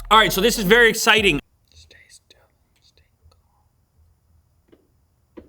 All right, so this is very exciting. Stay still, stay calm.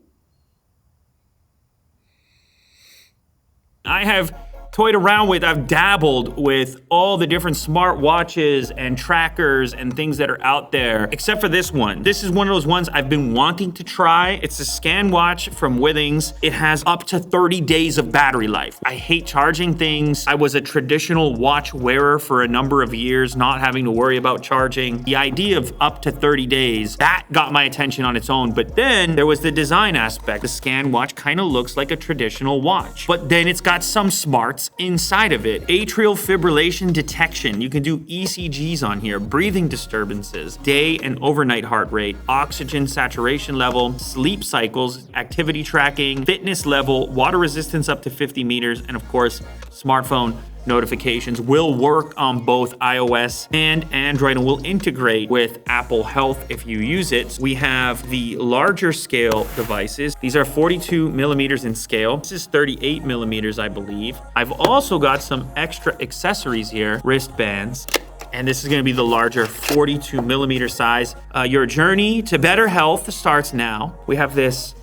I have toyed around with, I've dabbled with all the different smart watches and trackers and things that are out there, except for this one. This is one of those ones I've been wanting to try. It's a scan watch from Withings. It has up to 30 days of battery life. I hate charging things. I was a traditional watch wearer for a number of years, not having to worry about charging. The idea of up to 30 days, that got my attention on its own. But then there was the design aspect. The scan watch kind of looks like a traditional watch, but then it's got some smarts inside of it. Atrial fibrillation detection. You can do ECGs on here, breathing disturbances, day and overnight heart rate, oxygen saturation level, sleep cycles, activity tracking, fitness level, water resistance up to 50 meters, and of course, smartphone notifications. Will work on both iOS and Android and will integrate with Apple Health if you use it. We have the larger scale devices. These are 42 millimeters in scale. This is 38 millimeters, I believe. I've also got some extra accessories here, wristbands. And this is gonna be the larger 42 millimeter size. Your journey to better health starts now. We have this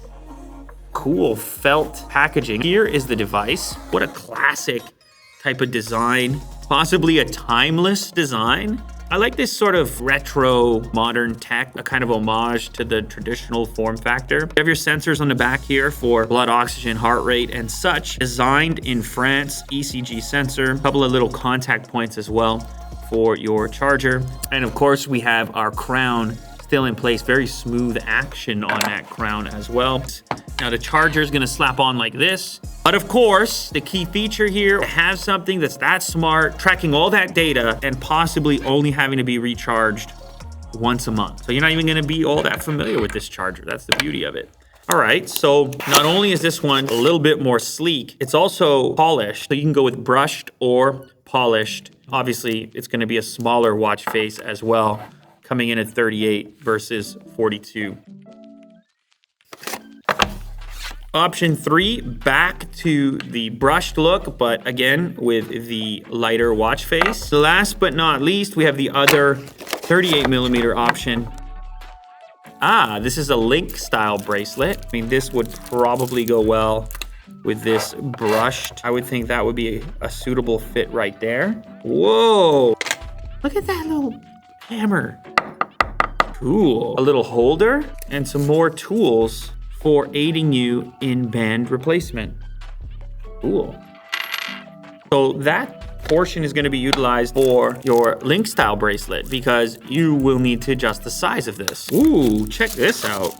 cool felt packaging. Here is the device. What a classic type of design, possibly a timeless design. I like this sort of retro modern tech, a kind of homage to the traditional form factor. You have your sensors on the back here for blood oxygen, heart rate, and such. Designed in France, ECG sensor, a couple of little contact points as well for your charger. And of course, we have our crown still in place. Very smooth action on that crown as well. Now the charger is gonna slap on like this. But of course, the key feature here, to have something that's that smart, tracking all that data, and possibly only having to be recharged once a month. So you're not even gonna be all that familiar with this charger. That's the beauty of it. All right, so not only is this one a little bit more sleek, it's also polished. So you can go with brushed or polished. Obviously, it's gonna be a smaller watch face as well, coming in at 38 versus 42. Option 3, back to the brushed look, but again, with the lighter watch face. Last but not least, we have the other 38 millimeter option. This is a Link style bracelet. I mean, this would probably go well with this brushed. I would think that would be a suitable fit right there. Whoa, look at that little hammer. Cool. A little holder and some more tools for aiding you in band replacement. Cool. So that portion is gonna be utilized for your Link style bracelet because you will need to adjust the size of this. Ooh, check this out.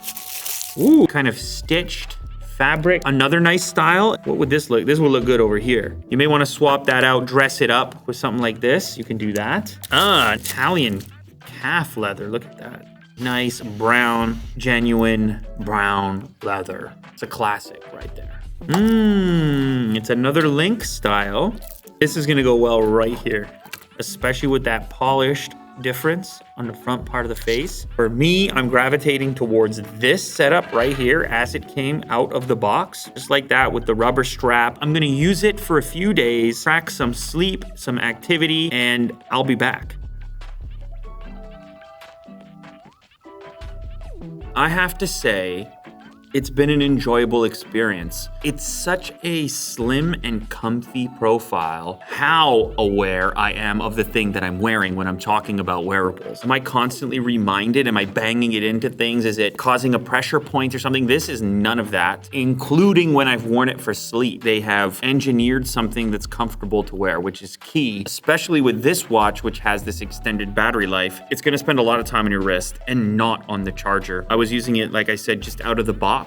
Ooh, kind of stitched fabric. Another nice style. What would this look? This will look good over here. You may wanna swap that out, dress it up with something like this. You can do that. Italian calf leather, look at that. Nice brown, genuine brown leather. It's a classic right there. It's another Link style. This is gonna go well right here, especially with that polished difference on the front part of the face. For me, I'm gravitating towards this setup right here as it came out of the box, just like that with the rubber strap. I'm gonna use it for a few days, track some sleep, some activity, and I'll be back. I have to say, it's been an enjoyable experience. It's such a slim and comfy profile. How aware I am of the thing that I'm wearing when I'm talking about wearables. Am I constantly reminded? Am I banging it into things? Is it causing a pressure point or something? This is none of that, including when I've worn it for sleep. They have engineered something that's comfortable to wear, which is key, especially with this watch, which has this extended battery life. It's gonna spend a lot of time on your wrist and not on the charger. I was using it, like I said, just out of the box.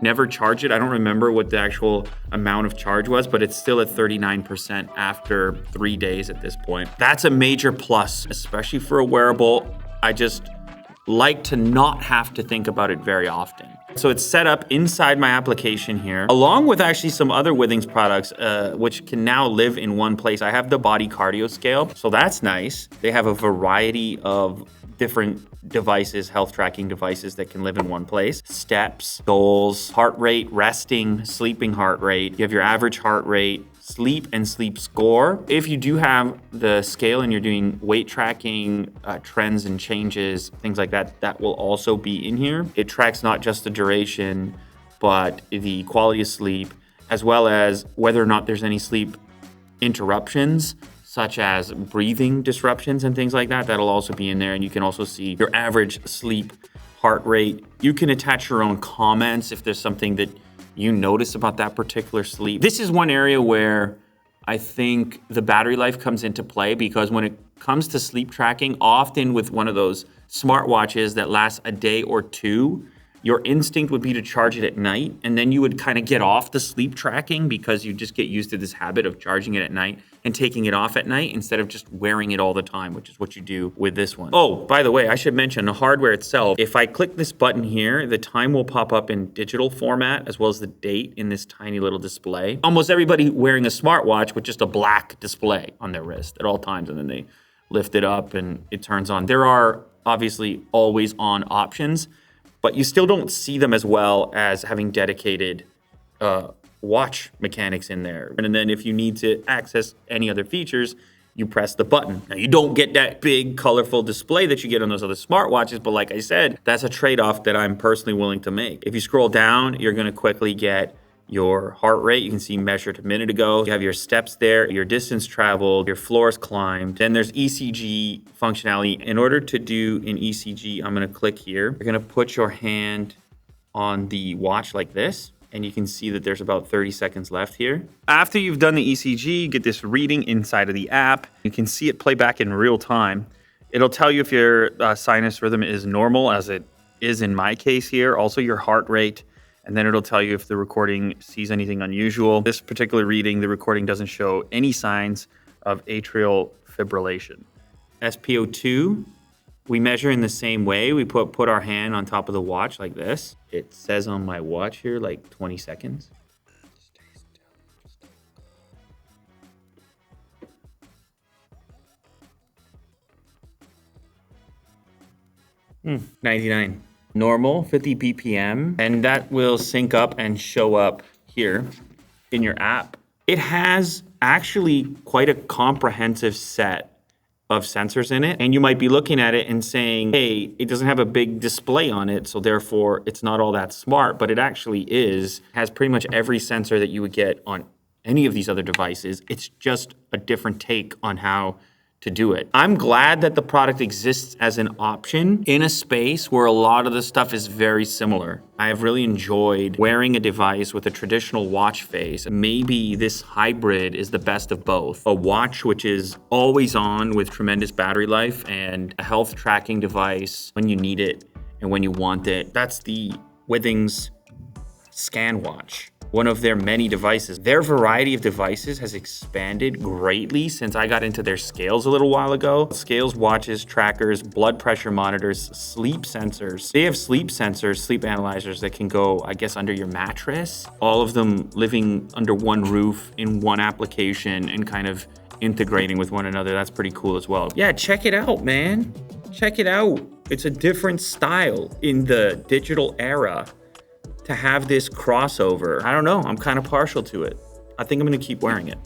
Never charge it. I don't remember what the actual amount of charge was, but it's still at 39% after 3 days at this point. That's a major plus, especially for a wearable. I just like to not have to think about it very often. So it's set up inside my application here, along with actually some other Withings products, which can now live in one place. I have the body cardio scale, so that's nice. They have a variety of different devices, health tracking devices that can live in one place. Steps, goals, heart rate, resting, sleeping heart rate. You have your average heart rate, sleep and sleep score. If you do have the scale and you're doing weight tracking, trends and changes, things like that, that will also be in here. It tracks not just the duration, but the quality of sleep, as well as whether or not there's any sleep interruptions, such as breathing disruptions and things like that. That'll also be in there. And you can also see your average sleep heart rate. You can attach your own comments if there's something that you notice about that particular sleep. This is one area where I think the battery life comes into play, because when it comes to sleep tracking, often with one of those smartwatches that lasts a day or two, your instinct would be to charge it at night, and then you would kind of get off the sleep tracking because you just get used to this habit of charging it at night and taking it off at night instead of just wearing it all the time, which is what you do with this one. Oh, by the way, I should mention the hardware itself. If I click this button here, the time will pop up in digital format as well as the date in this tiny little display. Almost everybody wearing a smartwatch with just a black display on their wrist at all times, and then they lift it up and it turns on. There are obviously always on options, but you still don't see them as well as having dedicated watch mechanics in there. And then if you need to access any other features, you press the button. Now, you don't get that big, colorful display that you get on those other smartwatches, but like I said, that's a trade-off that I'm personally willing to make. If you scroll down, you're gonna quickly get your heart rate. You can see measured a minute ago. You have your steps there, your distance traveled, your floors climbed. Then there's ECG functionality. In order to do an ECG, I'm gonna click here. You're gonna put your hand on the watch like this, and you can see that there's about 30 seconds left here. After you've done the ECG, you get this reading inside of the app. You can see it play back in real time. It'll tell you if your sinus rhythm is normal, as it is in my case here, also your heart rate, and then it'll tell you if the recording sees anything unusual. This particular reading, the recording doesn't show any signs of atrial fibrillation. SpO2, we measure in the same way. We put our hand on top of the watch like this. It says on my watch here, like 20 seconds. 99. Normal, 50 BPM, and that will sync up and show up here in your app. It has actually quite a comprehensive set of sensors in it, and you might be looking at it and saying, hey, it doesn't have a big display on it, so therefore it's not all that smart, but it actually is. It has pretty much every sensor that you would get on any of these other devices. It's just a different take on how to do it. I'm glad that the product exists as an option in a space where a lot of the stuff is very similar. I have really enjoyed wearing a device with a traditional watch face. Maybe this hybrid is the best of both. A watch which is always on with tremendous battery life, and a health tracking device when you need it and when you want it. That's the Withings Scan Watch, one of their many devices. Their variety of devices has expanded greatly since I got into their scales a little while ago. Scales, watches, trackers, blood pressure monitors, sleep sensors. They have sleep sensors, sleep analyzers that can go, I guess, under your mattress. All of them living under one roof in one application and kind of integrating with one another. That's pretty cool as well. Yeah, check it out, man. Check it out. It's a different style in the digital era. To have this crossover, I don't know, I'm kind of partial to it. I think I'm gonna keep wearing it.